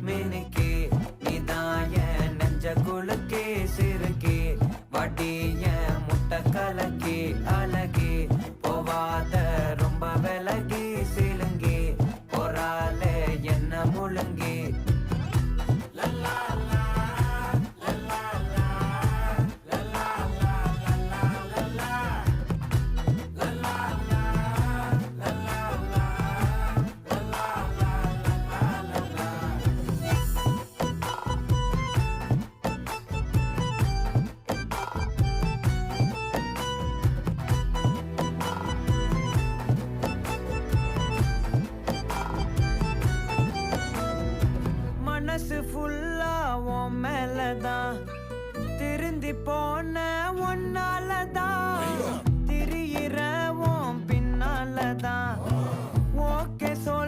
மினுக்கே நீதான் என் நெஞ்ச குலுக்கே சிறுக்கே வடிய முட்டை கலக்கே அழகே போவாத ரொம்ப விலகி சிலுங்கி போறாலே என்ன முழுங்கி மனசு ஃபுல்லா உன் மேலதான் திருந்தி போன ஒன்னாலதான் திரியிற உன் பின்னாலதான் ஓகே சொல்